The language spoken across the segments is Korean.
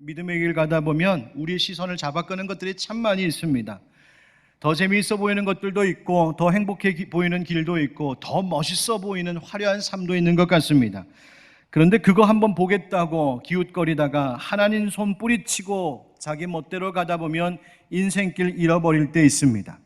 믿음의 길 가다 보면 우리의 시선을 잡아끄는 것들이 참 많이 있습니다. 더 재미있어 보이는 것들도 있고, 더 행복해 보이는 길도 있고, 더 멋있어 보이는 화려한 삶도 있는 것 같습니다. 그런데 그거 한번 보겠다고 기웃거리다가 하나님 손 뿌리치고 자기 멋대로 가다 보면 인생길 잃어버릴 때 있습니다.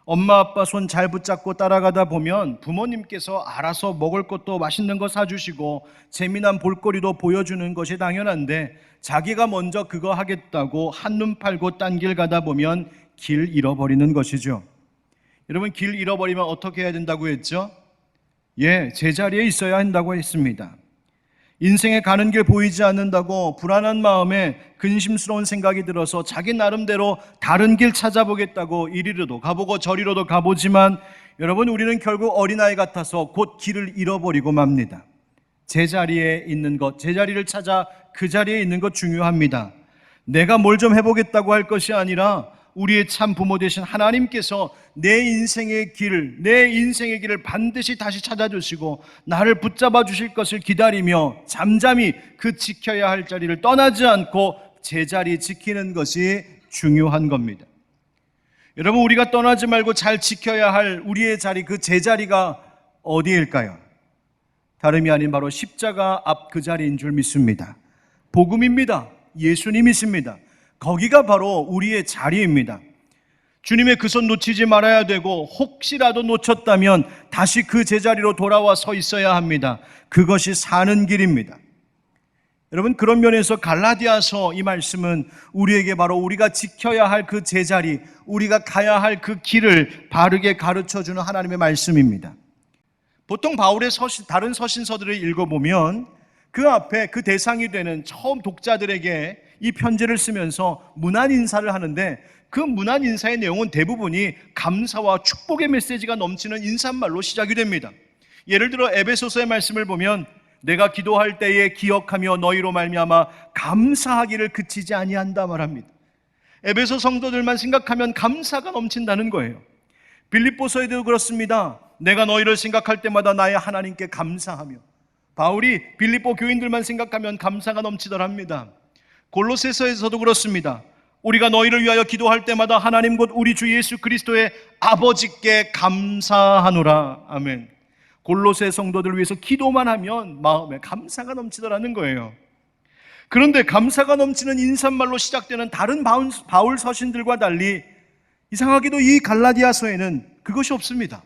엄마 아빠 손 잘 붙잡고 따라가다 보면 부모님께서 알아서 먹을 것도 맛있는 거 사주시고 재미난 볼거리도 보여주는 것이 당연한데, 자기가 먼저 그거 하겠다고 한눈 팔고 딴 길 가다 보면 길 잃어버리는 것이죠. 여러분, 길 잃어버리면 어떻게 해야 된다고 했죠? 제자리에 있어야 한다고 했습니다. 인생에 가는 길 보이지 않는다고 불안한 마음에 근심스러운 생각이 들어서 자기 나름대로 다른 길 찾아보겠다고 이리로도 가보고 저리로도 가보지만, 여러분, 우리는 결국 어린아이 같아서 곧 길을 잃어버리고 맙니다. 제자리에 있는 것, 제자리를 찾아 그 자리에 있는 것 중요합니다. 내가 뭘 좀 해보겠다고 할 것이 아니라 우리의 참 부모 되신 하나님께서 내 인생의 길을 반드시 다시 찾아주시고 나를 붙잡아 주실 것을 기다리며 잠잠히 그 지켜야 할 자리를 떠나지 않고 제자리 지키는 것이 중요한 겁니다. 여러분, 우리가 떠나지 말고 잘 지켜야 할 우리의 자리, 그 제자리가 어디일까요? 다름이 아닌 바로 십자가 앞 그 자리인 줄 믿습니다. 복음입니다. 예수님이십니다. 거기가 바로 우리의 자리입니다. 주님의 그 손 놓치지 말아야 되고, 혹시라도 놓쳤다면 다시 그 제자리로 돌아와 서 있어야 합니다. 그것이 사는 길입니다. 여러분, 그런 면에서 갈라디아서 이 말씀은 우리에게 바로 우리가 지켜야 할 그 제자리, 우리가 가야 할 그 길을 바르게 가르쳐주는 하나님의 말씀입니다. 보통 바울의 다른 서신서들을 읽어보면 그 앞에 그 대상이 되는 처음 독자들에게 이 편지를 쓰면서 문안 인사를 하는데, 그 문안 인사의 내용은 대부분이 감사와 축복의 메시지가 넘치는 인사말로 시작이 됩니다. 예를 들어 에베소서의 말씀을 보면 내가 기도할 때에 기억하며 너희로 말미암아 감사하기를 그치지 아니한다 말합니다. 에베소 성도들만 생각하면 감사가 넘친다는 거예요. 빌립보서에도 그렇습니다. 내가 너희를 생각할 때마다 나의 하나님께 감사하며. 바울이 빌립보 교인들만 생각하면 감사가 넘치더랍니다. 골로새서에서도 그렇습니다. 우리가 너희를 위하여 기도할 때마다 하나님 곧 우리 주 예수 그리스도의 아버지께 감사하노라. 아멘. 골로새 성도들을 위해서 기도만 하면 마음에 감사가 넘치더라는 거예요. 그런데 감사가 넘치는 인사말로 시작되는 다른 바울 서신들과 달리 이상하게도 이 갈라디아서에는 그것이 없습니다.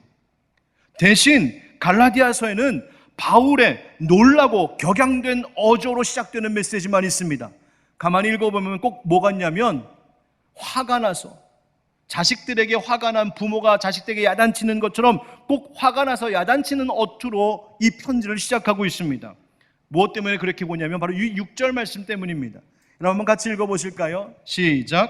대신 갈라디아서에는 바울의 놀라고 격양된 어조로 시작되는 메시지만 있습니다. 가만히 읽어보면 꼭 뭐가 있냐면, 화가 나서, 자식들에게 화가 난 부모가 자식들에게 야단치는 것처럼 꼭 화가 나서 야단치는 어투로 이 편지를 시작하고 있습니다. 무엇 때문에 그렇게 보냐면 바로 이 6절 말씀 때문입니다. 여러분 한번 같이 읽어보실까요? 시작.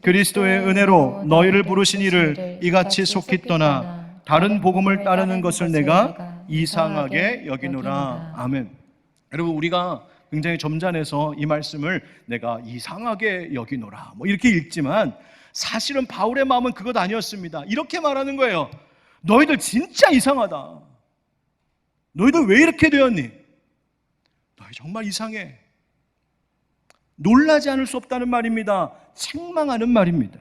그리스도의 은혜로 너희를 부르신 이를 이같이 속히 떠나 다른 복음을 따르는 것을 내가 이상하게 여기노라. 아멘. 여러분, 우리가 굉장히 점잖아서 이 말씀을 내가 이상하게 여기노라 이렇게 읽지만, 사실은 바울의 마음은 그것 아니었습니다. 이렇게 말하는 거예요. 너희들 진짜 이상하다. 너희들 왜 이렇게 되었니? 너희 정말 이상해. 놀라지 않을 수 없다는 말입니다. 책망하는 말입니다.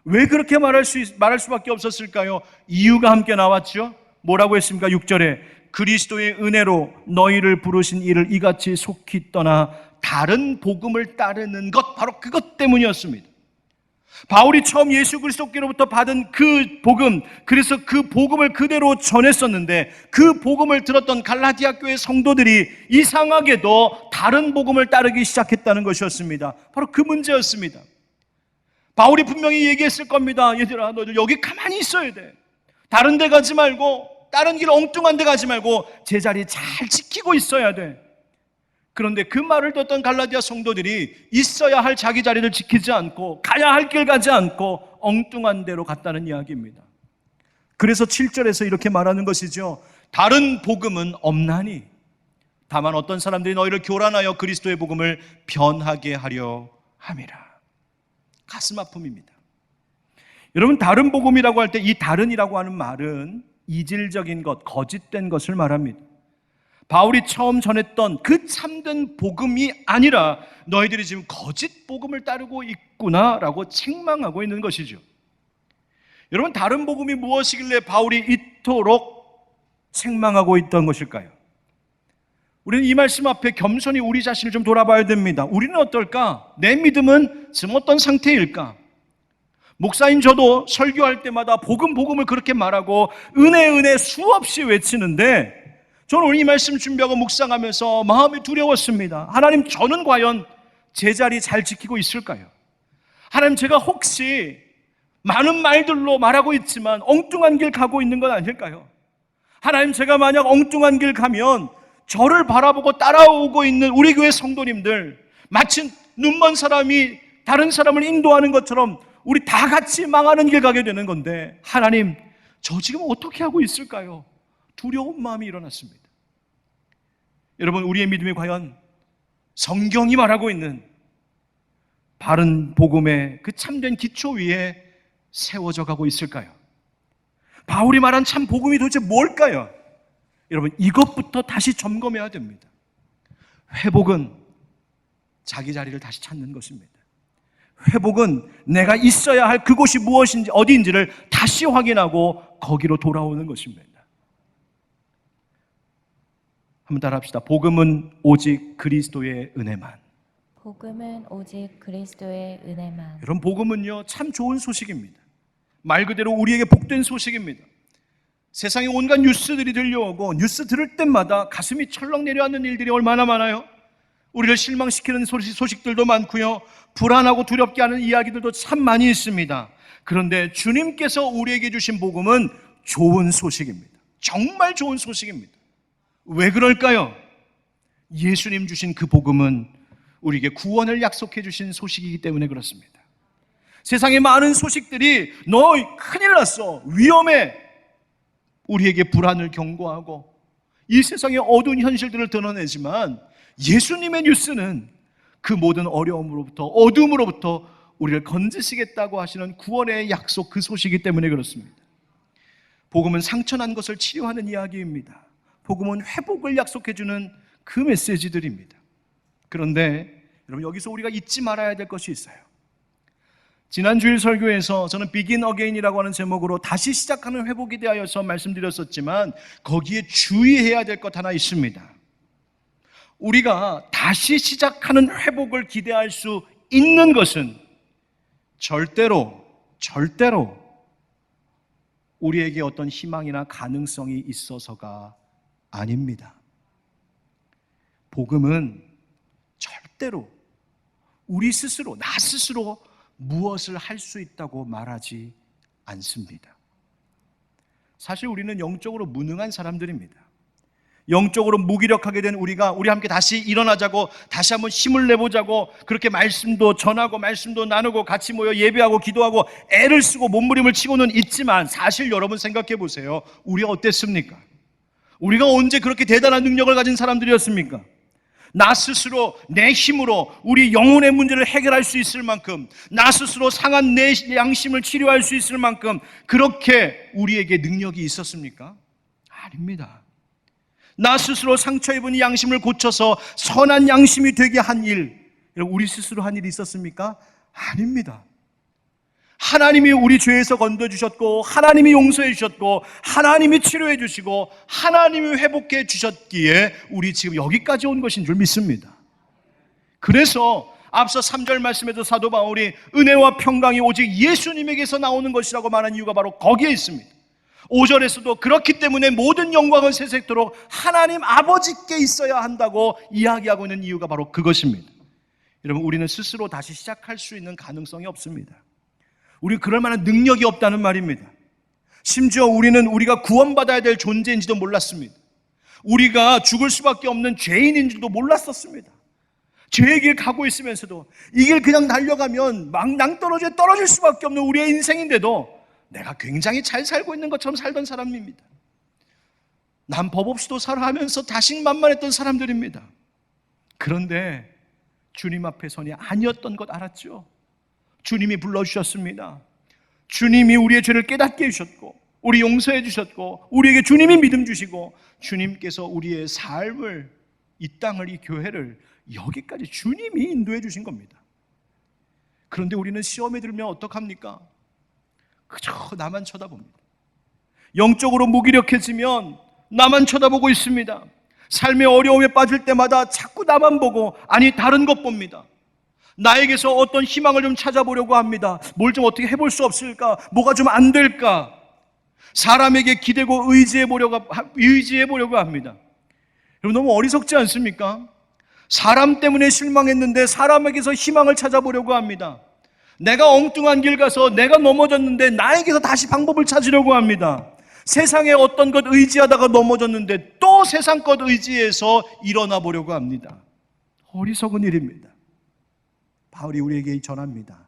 왜 그렇게 말할 수밖에 없었을까요? 이유가 함께 나왔죠. 뭐라고 했습니까? 6절에 그리스도의 은혜로 너희를 부르신 이를 이같이 속히 떠나 다른 복음을 따르는 것, 바로 그것 때문이었습니다. 바울이 처음 예수 그리스도께로부터 받은 그 복음, 그래서 그 복음을 그대로 전했었는데, 그 복음을 들었던 갈라디아 교회 성도들이 이상하게도 다른 복음을 따르기 시작했다는 것이었습니다. 바로 그 문제였습니다. 바울이 분명히 얘기했을 겁니다. 얘들아, 너희들 여기 가만히 있어야 돼. 다른 데 가지 말고, 다른 길 엉뚱한 데 가지 말고 제자리 잘 지키고 있어야 돼. 그런데 그 말을 듣던 갈라디아 성도들이 있어야 할 자기 자리를 지키지 않고 가야 할 길 가지 않고 엉뚱한 데로 갔다는 이야기입니다. 그래서 7절에서 이렇게 말하는 것이죠. 다른 복음은 없나니 다만 어떤 사람들이 너희를 교란하여 그리스도의 복음을 변하게 하려 함이라. 가슴 아픔입니다. 여러분, 다른 복음이라고 할 때 이 다른이라고 하는 말은 이질적인 것, 거짓된 것을 말합니다. 바울이 처음 전했던 그 참된 복음이 아니라 너희들이 지금 거짓 복음을 따르고 있구나라고 책망하고 있는 것이죠. 여러분, 다른 복음이 무엇이길래 바울이 이토록 책망하고 있던 것일까요? 우리는 이 말씀 앞에 겸손히 우리 자신을 좀 돌아봐야 됩니다. 우리는 어떨까? 내 믿음은 지금 어떤 상태일까? 목사인 저도 설교할 때마다 복음을 그렇게 말하고 은혜 수없이 외치는데, 저는 오늘 이 말씀 준비하고 묵상하면서 마음이 두려웠습니다. 하나님, 저는 과연 제자리 잘 지키고 있을까요? 하나님, 제가 혹시 많은 말들로 말하고 있지만 엉뚱한 길 가고 있는 건 아닐까요? 하나님, 제가 만약 엉뚱한 길 가면 저를 바라보고 따라오고 있는 우리 교회 성도님들, 마치 눈먼 사람이 다른 사람을 인도하는 것처럼 우리 다 같이 망하는 길 가게 되는 건데, 하나님, 저 지금 어떻게 하고 있을까요? 두려운 마음이 일어났습니다. 여러분, 우리의 믿음이 과연 성경이 말하고 있는 바른 복음의 그 참된 기초 위에 세워져 가고 있을까요? 바울이 말한 참 복음이 도대체 뭘까요? 여러분, 이것부터 다시 점검해야 됩니다. 회복은 자기 자리를 다시 찾는 것입니다. 회복은 내가 있어야 할 그곳이 무엇인지, 어디인지를 다시 확인하고 거기로 돌아오는 것입니다. 한번 따라합시다. 복음은 오직 그리스도의 은혜만. 복음은 오직 그리스도의 은혜만. 여러분, 복음은요, 참 좋은 소식입니다. 말 그대로 우리에게 복된 소식입니다. 세상에 온갖 뉴스들이 들려오고 뉴스 들을 때마다 가슴이 철렁 내려앉는 일들이 얼마나 많아요. 우리를 실망시키는 소식들도 많고요, 불안하고 두렵게 하는 이야기들도 참 많이 있습니다. 그런데 주님께서 우리에게 주신 복음은 좋은 소식입니다. 정말 좋은 소식입니다. 왜 그럴까요? 예수님 주신 그 복음은 우리에게 구원을 약속해 주신 소식이기 때문에 그렇습니다. 세상에 많은 소식들이 너 큰일 났어, 위험해, 우리에게 불안을 경고하고 이 세상의 어두운 현실들을 드러내지만, 예수님의 뉴스는 그 모든 어려움으로부터, 어둠으로부터 우리를 건지시겠다고 하시는 구원의 약속, 그 소식이기 때문에 그렇습니다. 복음은 상처난 것을 치료하는 이야기입니다. 복음은 회복을 약속해주는 그 메시지들입니다. 그런데 여러분, 여기서 우리가 잊지 말아야 될 것이 있어요. 지난 주일 설교에서 저는 Begin Again이라고 하는 제목으로 다시 시작하는 회복에 대하여서 말씀드렸었지만, 거기에 주의해야 될 것 하나 있습니다. 우리가 다시 시작하는 회복을 기대할 수 있는 것은 절대로 우리에게 어떤 희망이나 가능성이 있어서가 아닙니다. 복음은 절대로 우리 스스로, 나 스스로 무엇을 할 수 있다고 말하지 않습니다. 사실 우리는 영적으로 무능한 사람들입니다. 영적으로 무기력하게 된 우리가, 우리 함께 다시 일어나자고, 다시 한번 힘을 내보자고, 그렇게 말씀도 전하고 말씀도 나누고 같이 모여 예배하고 기도하고 애를 쓰고 몸부림을 치고는 있지만, 사실 여러분 생각해 보세요. 우리가 어땠습니까? 우리가 언제 그렇게 대단한 능력을 가진 사람들이었습니까? 나 스스로 내 힘으로 우리 영혼의 문제를 해결할 수 있을 만큼, 나 스스로 상한 내 양심을 치료할 수 있을 만큼 그렇게 우리에게 능력이 있었습니까? 아닙니다. 나 스스로 상처 입은 양심을 고쳐서 선한 양심이 되게 한 일, 우리 스스로 한 일이 있었습니까? 아닙니다. 하나님이 우리 죄에서 건져주셨고, 하나님이 용서해 주셨고, 하나님이 치료해 주시고, 하나님이 회복해 주셨기에 우리 지금 여기까지 온 것인 줄 믿습니다. 그래서 앞서 3절 말씀에도 사도 바울이 은혜와 평강이 오직 예수님에게서 나오는 것이라고 말한 이유가 바로 거기에 있습니다. 5절에서도 그렇기 때문에 모든 영광은 세세토록 하나님 아버지께 있어야 한다고 이야기하고 있는 이유가 바로 그것입니다. 여러분, 우리는 스스로 다시 시작할 수 있는 가능성이 없습니다. 우리 그럴 만한 능력이 없다는 말입니다. 심지어 우리는 우리가 구원받아야 될 존재인지도 몰랐습니다. 우리가 죽을 수밖에 없는 죄인인지도 몰랐었습니다. 죄의 길 가고 있으면서도 이 길 그냥 달려가면 막 낭떠러지에 떨어질 수밖에 없는 우리의 인생인데도 내가 굉장히 잘 살고 있는 것처럼 살던 사람입니다. 난 법 없이도 살아 하면서 자신만만했던 사람들입니다. 그런데 주님 앞에 선이 아니었던 것 알았죠? 주님이 불러주셨습니다. 주님이 우리의 죄를 깨닫게 해주셨고, 우리 용서해 주셨고 우리에게 주님이 믿음 주시고 주님께서 우리의 삶을, 이 땅을, 이 교회를 여기까지 주님이 인도해 주신 겁니다. 그런데 우리는 시험에 들면 어떡합니까? 그저 나만 쳐다봅니다. 영적으로 무기력해지면 나만 쳐다보고 있습니다. 삶의 어려움에 빠질 때마다 자꾸 나만 보고, 아니 다른 것 봅니다. 나에게서 어떤 희망을 좀 찾아보려고 합니다. 뭘 좀 어떻게 해볼 수 없을까? 뭐가 좀 안 될까? 사람에게 기대고 의지해 보려고 합니다. 여러분, 너무 어리석지 않습니까? 사람 때문에 실망했는데 사람에게서 희망을 찾아보려고 합니다. 내가 엉뚱한 길 가서 내가 넘어졌는데 나에게서 다시 방법을 찾으려고 합니다. 세상에 어떤 것 의지하다가 넘어졌는데 또 세상 것 의지해서 일어나 보려고 합니다. 어리석은 일입니다. 바울이 우리에게 전합니다.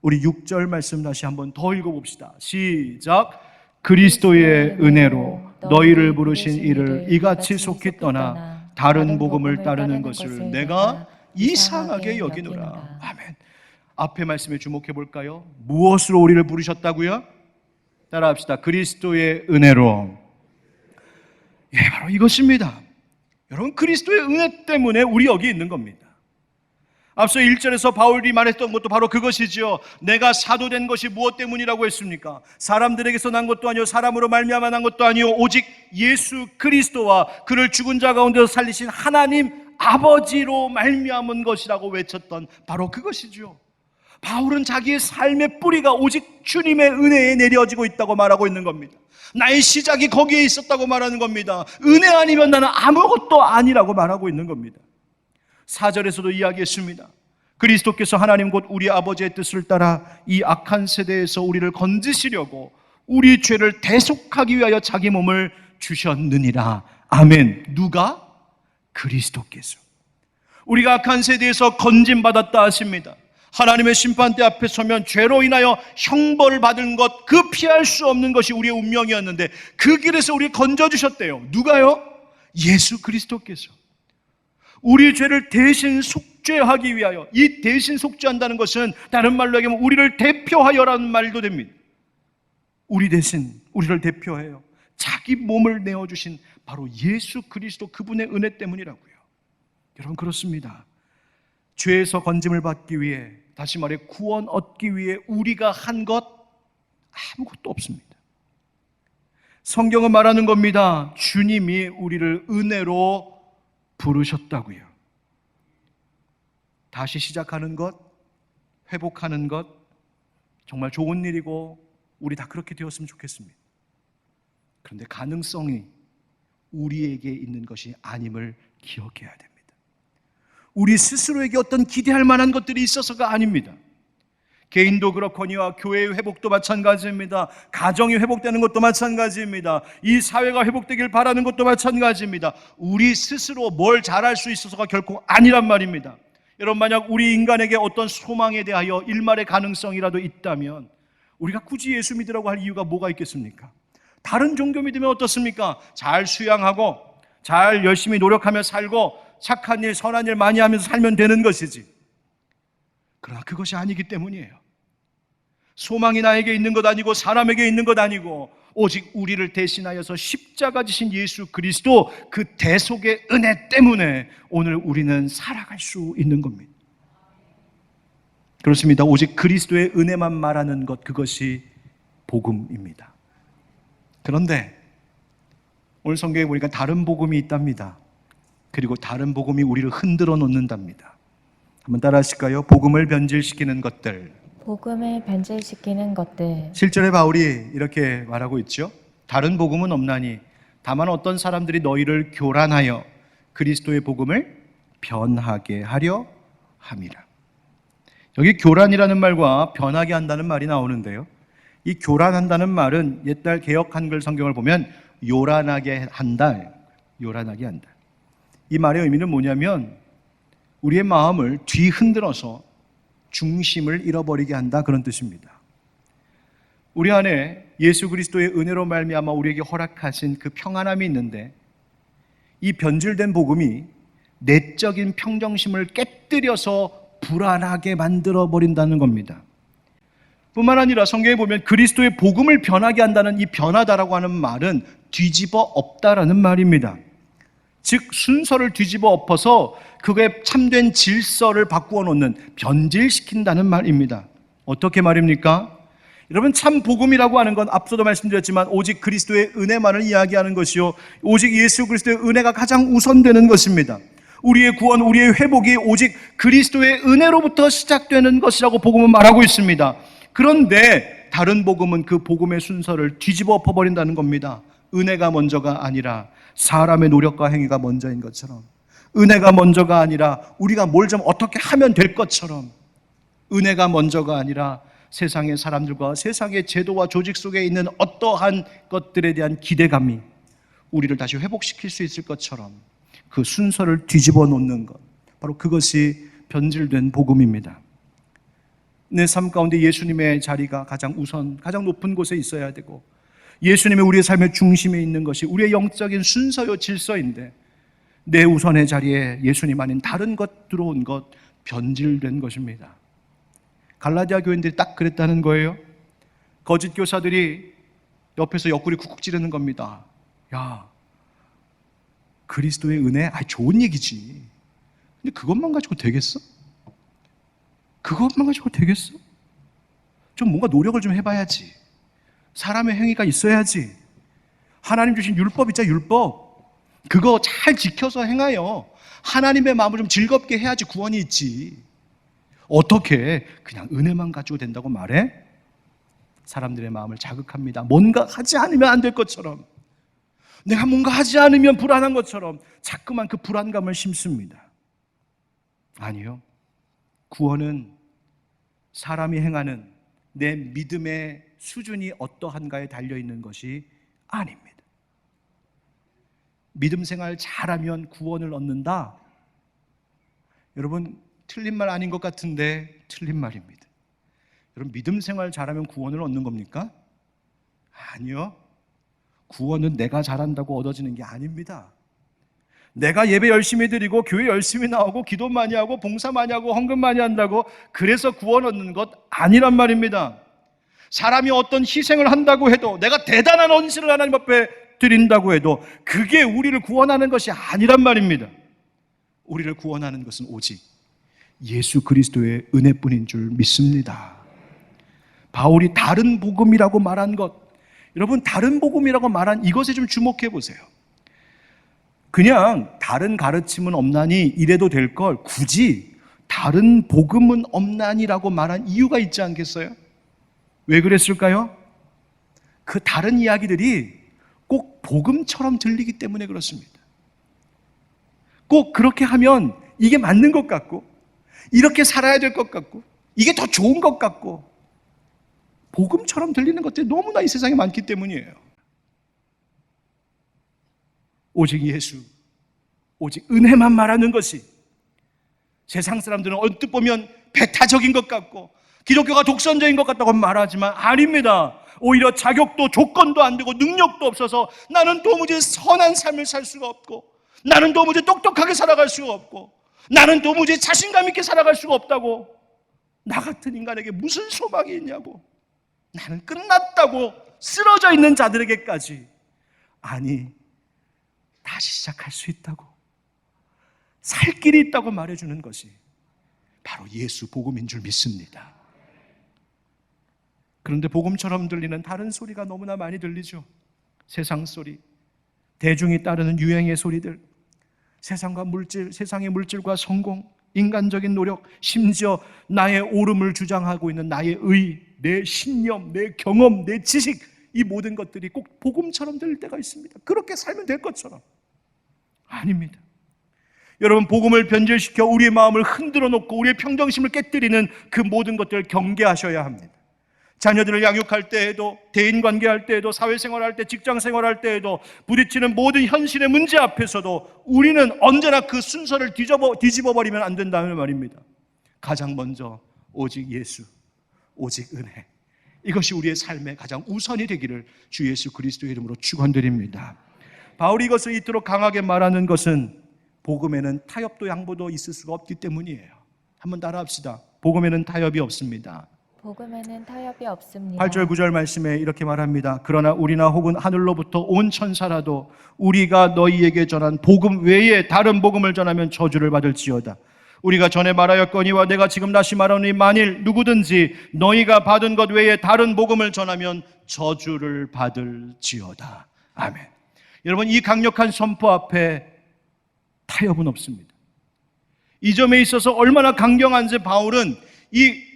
우리 6절 말씀 다시 한번 더 읽어봅시다. 시작. 그리스도의 은혜로 너희를 부르신 이를 이같이 속히 떠나 다른 복음을 따르는 것을 내가 이상하게 여기노라. 아멘. 앞에 말씀에 주목해 볼까요? 무엇으로 우리를 부르셨다고요? 따라합시다. 그리스도의 은혜로. 예, 바로 이것입니다. 여러분, 그리스도의 은혜 때문에 우리 여기 있는 겁니다. 앞서 1절에서 바울이 말했던 것도 바로 그것이지요. 내가 사도된 것이 무엇 때문이라고 했습니까? 사람들에게서 난 것도 아니요, 사람으로 말미암아 난 것도 아니요, 오직 예수 그리스도와 그를 죽은 자 가운데서 살리신 하나님 아버지로 말미암은 것이라고 외쳤던 바로 그것이죠. 바울은 자기의 삶의 뿌리가 오직 주님의 은혜에 내려지고 있다고 말하고 있는 겁니다. 나의 시작이 거기에 있었다고 말하는 겁니다. 은혜 아니면 나는 아무것도 아니라고 말하고 있는 겁니다. 4절에서도 이야기했습니다. 그리스도께서 하나님 곧 우리 아버지의 뜻을 따라 이 악한 세대에서 우리를 건지시려고 우리 죄를 대속하기 위하여 자기 몸을 주셨느니라. 아멘. 누가? 그리스도께서. 우리가 악한 세대에서 건짐받았다 하십니다. 하나님의 심판대 앞에 서면 죄로 인하여 형벌을 받은 것, 그 피할 수 없는 것이 우리의 운명이었는데 그 길에서 우리 건져주셨대요. 누가요? 예수 그리스도께서. 우리의 죄를 대신 속죄하기 위하여, 이 대신 속죄한다는 것은 다른 말로 얘기하면 우리를 대표하여라는 말도 됩니다. 우리 대신, 우리를 대표해요. 자기 몸을 내어주신 바로 예수 그리스도, 그분의 은혜 때문이라고요. 여러분, 그렇습니다. 죄에서 건짐을 받기 위해, 다시 말해 구원 얻기 위해 우리가 한 것 아무것도 없습니다. 성경은 말하는 겁니다. 주님이 우리를 은혜로 부르셨다고요. 다시 시작하는 것, 회복하는 것, 정말 좋은 일이고 우리 다 그렇게 되었으면 좋겠습니다. 그런데 가능성이 우리에게 있는 것이 아님을 기억해야 됩니다. 우리 스스로에게 어떤 기대할 만한 것들이 있어서가 아닙니다. 개인도 그렇거니와 교회의 회복도 마찬가지입니다. 가정이 회복되는 것도 마찬가지입니다. 이 사회가 회복되길 바라는 것도 마찬가지입니다. 우리 스스로 뭘 잘할 수 있어서가 결코 아니란 말입니다. 여러분, 만약 우리 인간에게 어떤 소망에 대하여 일말의 가능성이라도 있다면 우리가 굳이 예수 믿으라고 할 이유가 뭐가 있겠습니까? 다른 종교 믿으면 어떻습니까? 잘 수양하고 잘 열심히 노력하며 살고 착한 일, 선한 일 많이 하면서 살면 되는 것이지. 그러나 그것이 아니기 때문이에요. 소망이 나에게 있는 것 아니고 사람에게 있는 것 아니고 오직 우리를 대신하여서 십자가 지신 예수 그리스도, 그 대속의 은혜 때문에 오늘 우리는 살아갈 수 있는 겁니다. 그렇습니다. 오직 그리스도의 은혜만 말하는 것, 그것이 복음입니다. 그런데 오늘 성경에 보니까 다른 복음이 있답니다. 그리고 다른 복음이 우리를 흔들어 놓는답니다. 한번 따라 하실까요? 복음을 변질시키는 것들. 복음을 변질시키는 것들. 7절에 바울이 이렇게 말하고 있죠. 다른 복음은 없나니 다만 어떤 사람들이 너희를 교란하여 그리스도의 복음을 변하게 하려 함이라. 여기 교란이라는 말과 변하게 한다는 말이 나오는데요. 이 교란한다는 말은 옛날 개역 한글 성경을 보면 요란하게 한다, 요란하게 한다. 이 말의 의미는 뭐냐면 우리의 마음을 뒤흔들어서 중심을 잃어버리게 한다, 그런 뜻입니다. 우리 안에 예수 그리스도의 은혜로 말미암아 우리에게 허락하신 그 평안함이 있는데 이 변질된 복음이 내적인 평정심을 깨뜨려서 불안하게 만들어 버린다는 겁니다. 뿐만 아니라 성경에 보면 그리스도의 복음을 변하게 한다는 이 변하다라고 하는 말은 뒤집어 엎다라는 말입니다. 즉 순서를 뒤집어 엎어서 그게 참된 질서를 바꾸어 놓는, 변질시킨다는 말입니다. 어떻게 말입니까? 여러분, 참 복음이라고 하는 건 앞서도 말씀드렸지만 오직 그리스도의 은혜만을 이야기하는 것이요, 오직 예수 그리스도의 은혜가 가장 우선되는 것입니다. 우리의 구원, 우리의 회복이 오직 그리스도의 은혜로부터 시작되는 것이라고 복음은 말하고 있습니다. 그런데 다른 복음은 그 복음의 순서를 뒤집어 엎어버린다는 겁니다. 은혜가 먼저가 아니라 사람의 노력과 행위가 먼저인 것처럼, 은혜가 먼저가 아니라 우리가 뭘 좀 어떻게 하면 될 것처럼, 은혜가 먼저가 아니라 세상의 사람들과 세상의 제도와 조직 속에 있는 어떠한 것들에 대한 기대감이 우리를 다시 회복시킬 수 있을 것처럼 그 순서를 뒤집어 놓는 것, 바로 그것이 변질된 복음입니다. 내 삶 가운데 예수님의 자리가 가장 우선, 가장 높은 곳에 있어야 되고, 예수님이 우리의 삶의 중심에 있는 것이 우리의 영적인 순서요 질서인데, 내 우선의 자리에 예수님 아닌 다른 것 들어온 것, 변질된 것입니다. 갈라디아 교인들이 딱 그랬다는 거예요. 거짓 교사들이 옆에서 옆구리 쿡쿡 찌르는 겁니다. 야, 그리스도의 은혜, 좋은 얘기지. 근데 그것만 가지고 되겠어? 그것만 가지고 되겠어? 좀 뭔가 노력을 좀 해봐야지. 사람의 행위가 있어야지. 하나님 주신 율법 있잖아, 율법. 그거 잘 지켜서 행하여 하나님의 마음을 좀 즐겁게 해야지 구원이 있지. 어떻게 그냥 은혜만 가지고 된다고 말해? 사람들의 마음을 자극합니다. 뭔가 하지 않으면 안 될 것처럼, 내가 뭔가 하지 않으면 불안한 것처럼 자꾸만 그 불안감을 심습니다. 아니요, 구원은 사람이 행하는 내 믿음의 수준이 어떠한가에 달려있는 것이 아닙니다. 믿음 생활 잘하면 구원을 얻는다? 여러분, 틀린 말 아닌 것 같은데 틀린 말입니다. 여러분, 믿음 생활 잘하면 구원을 얻는 겁니까? 아니요. 구원은 내가 잘한다고 얻어지는 게 아닙니다. 내가 예배 열심히 드리고 교회 열심히 나오고 기도 많이 하고 봉사 많이 하고 헌금 많이 한다고 그래서 구원 얻는 것 아니란 말입니다. 사람이 어떤 희생을 한다고 해도, 내가 대단한 헌신을 하나님 앞에 드린다고 해도 그게 우리를 구원하는 것이 아니란 말입니다. 우리를 구원하는 것은 오직 예수 그리스도의 은혜뿐인 줄 믿습니다. 바울이 다른 복음이라고 말한 것, 여러분, 다른 복음이라고 말한 이것에 좀 주목해 보세요. 그냥 다른 가르침은 없나니 이래도 될 걸 굳이 다른 복음은 없나니라고 말한 이유가 있지 않겠어요? 왜 그랬을까요? 그 다른 이야기들이 꼭 복음처럼 들리기 때문에 그렇습니다. 꼭 그렇게 하면 이게 맞는 것 같고, 이렇게 살아야 될 것 같고, 이게 더 좋은 것 같고, 복음처럼 들리는 것들이 너무나 이 세상에 많기 때문이에요. 오직 예수, 오직 은혜만 말하는 것이, 세상 사람들은 언뜻 보면 배타적인 것 같고 기독교가 독선적인 것 같다고 말하지만 아닙니다. 오히려 자격도 조건도 안 되고 능력도 없어서 나는 도무지 선한 삶을 살 수가 없고, 나는 도무지 똑똑하게 살아갈 수가 없고, 나는 도무지 자신감 있게 살아갈 수가 없다고, 나 같은 인간에게 무슨 소망이 있냐고, 나는 끝났다고 쓰러져 있는 자들에게까지, 아니, 다시 시작할 수 있다고, 살 길이 있다고 말해주는 것이 바로 예수 복음인 줄 믿습니다. 그런데 복음처럼 들리는 다른 소리가 너무나 많이 들리죠. 세상 소리, 대중이 따르는 유행의 소리들, 세상과 물질, 세상의 물질과 성공, 인간적인 노력, 심지어 나의 옳음을 주장하고 있는 나의 의, 내 신념, 내 경험, 내 지식, 이 모든 것들이 꼭 복음처럼 들릴 때가 있습니다. 그렇게 살면 될 것처럼. 아닙니다. 여러분, 복음을 변질시켜 우리의 마음을 흔들어 놓고 우리의 평정심을 깨뜨리는 그 모든 것들을 경계하셔야 합니다. 자녀들을 양육할 때에도, 대인관계할 때에도, 사회생활할 때, 직장생활할 때에도, 부딪히는 모든 현실의 문제 앞에서도 우리는 언제나 그 순서를 뒤집어버리면 안 된다는 말입니다. 가장 먼저 오직 예수, 오직 은혜, 이것이 우리의 삶의 가장 우선이 되기를 주 예수 그리스도의 이름으로 축원드립니다. 바울이 이것을 이토록 강하게 말하는 것은 복음에는 타협도 양보도 있을 수가 없기 때문이에요. 한번 따라합시다. 복음에는 타협이 없습니다. 복음에는 타협이 없습니다. 8절 9절 말씀에 이렇게 말합니다. 그러나 우리나 혹은 하늘로부터 온 천사라도 우리가 너희에게 전한 복음 외에 다른 복음을 전하면 저주를 받을지어다. 우리가 전에 말하였거니와 내가 지금 다시 말하노니 만일 누구든지 너희가 받은 것 외에 다른 복음을 전하면 저주를 받을지어다. 아멘. 여러분, 이 강력한 선포 앞에 타협은 없습니다. 이 점에 있어서 얼마나 강경한지 바울은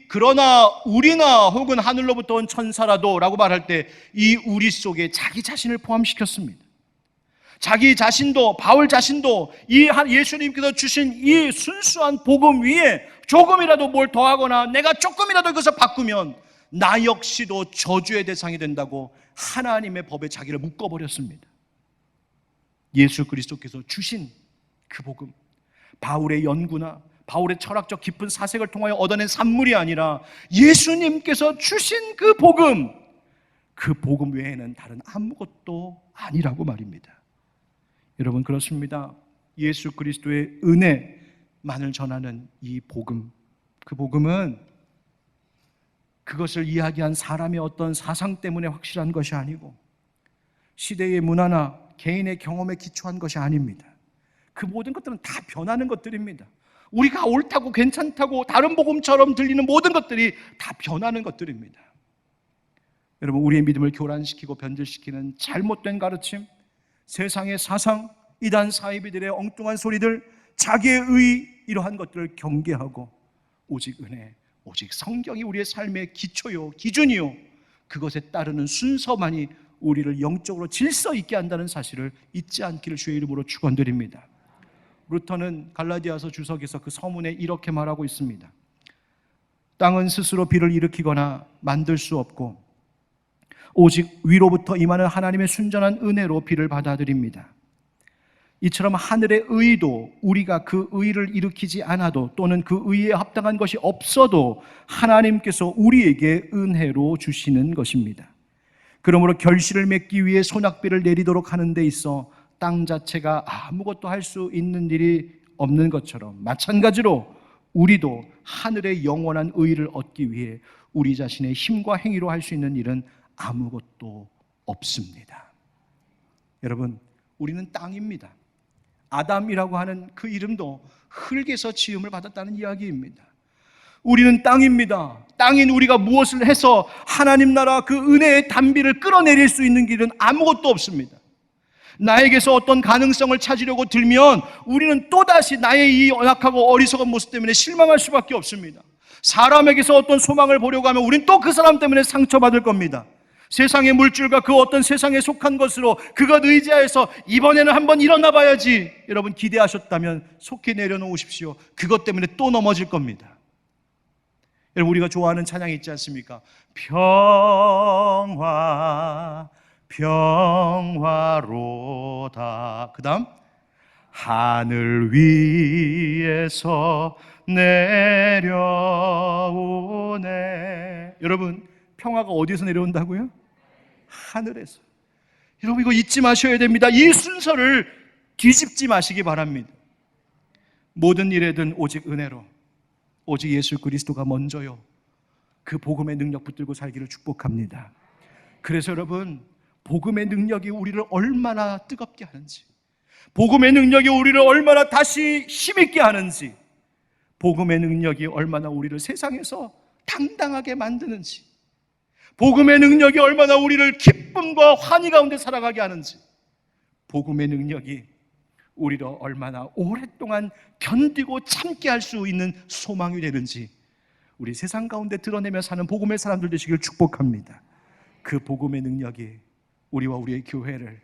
그러나 우리나 혹은 하늘로부터 온 천사라도 라고 말할 때 이 우리 속에 자기 자신을 포함시켰습니다. 자기 자신도, 바울 자신도 이 예수님께서 주신 이 순수한 복음 위에 조금이라도 뭘 더하거나 내가 조금이라도 이것을 바꾸면 나 역시도 저주의 대상이 된다고 하나님의 법에 자기를 묶어버렸습니다. 예수 그리스도께서 주신 그 복음, 바울의 연구나 바울의 철학적 깊은 사색을 통하여 얻어낸 산물이 아니라 예수님께서 주신 그 복음 외에는 다른 아무것도 아니라고 말입니다. 여러분, 그렇습니다. 예수 그리스도의 은혜만을 전하는 이 복음, 그 복음은 그것을 이야기한 사람의 어떤 사상 때문에 확실한 것이 아니고 시대의 문화나 개인의 경험에 기초한 것이 아닙니다. 그 모든 것들은 다 변하는 것들입니다. 우리가 옳다고 괜찮다고 다른 복음처럼 들리는 모든 것들이 다 변하는 것들입니다. 여러분, 우리의 믿음을 교란시키고 변질시키는 잘못된 가르침, 세상의 사상, 이단 사이비들의 엉뚱한 소리들, 자기의 의, 이러한 것들을 경계하고 오직 은혜, 오직 성경이 우리의 삶의 기초요, 기준이요, 그것에 따르는 순서만이 우리를 영적으로 질서 있게 한다는 사실을 잊지 않기를 주의 이름으로 축원드립니다. 루터는 갈라디아서 주석에서 그 서문에 이렇게 말하고 있습니다. 땅은 스스로 비를 일으키거나 만들 수 없고 오직 위로부터 임하는 하나님의 순전한 은혜로 비를 받아들입니다. 이처럼 하늘의 의도 우리가 그 의를 일으키지 않아도 또는 그 의에 합당한 것이 없어도 하나님께서 우리에게 은혜로 주시는 것입니다. 그러므로 결실을 맺기 위해 소낙비를 내리도록 하는 데 있어 땅 자체가 아무것도 할 수 있는 일이 없는 것처럼 마찬가지로 우리도 하늘의 영원한 의를 얻기 위해 우리 자신의 힘과 행위로 할 수 있는 일은 아무것도 없습니다. 여러분, 우리는 땅입니다. 아담이라고 하는 그 이름도 흙에서 지음을 받았다는 이야기입니다. 우리는 땅입니다. 땅인 우리가 무엇을 해서 하나님 나라 그 은혜의 단비를 끌어내릴 수 있는 길은 아무것도 없습니다. 나에게서 어떤 가능성을 찾으려고 들면 우리는 또다시 나의 이 연약하고 어리석은 모습 때문에 실망할 수밖에 없습니다. 사람에게서 어떤 소망을 보려고 하면 우린 또 그 사람 때문에 상처받을 겁니다. 세상의 물줄과 그 어떤 세상에 속한 것으로 그것 의지하여서 이번에는 한번 일어나 봐야지 여러분 기대하셨다면 속히 내려놓으십시오. 그것 때문에 또 넘어질 겁니다. 여러분, 우리가 좋아하는 찬양이 있지 않습니까? 평화 평화로다. 그 다음 하늘 위에서 내려오네. 여러분, 평화가 어디서 내려온다고요? 하늘에서. 여러분, 이거 잊지 마셔야 됩니다. 이 순서를 뒤집지 마시기 바랍니다. 모든 일에든 오직 은혜로, 오직 예수 그리스도가 먼저요, 그 복음의 능력 붙들고 살기를 축복합니다. 그래서 여러분, 복음의 능력이 우리를 얼마나 뜨겁게 하는지, 복음의 능력이 우리를 얼마나 다시 힘있게 하는지, 복음의 능력이 얼마나 우리를 세상에서 당당하게 만드는지, 복음의 능력이 얼마나 우리를 기쁨과 환희 가운데 살아가게 하는지, 복음의 능력이 우리를 얼마나 오랫동안 견디고 참게 할 수 있는 소망이 되는지 우리 세상 가운데 드러내며 사는 복음의 사람들 되시길 축복합니다. 그 복음의 능력이 우리와 우리의 교회를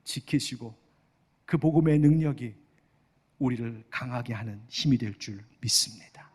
지키시고 그 복음의 능력이 우리를 강하게 하는 힘이 될 줄 믿습니다.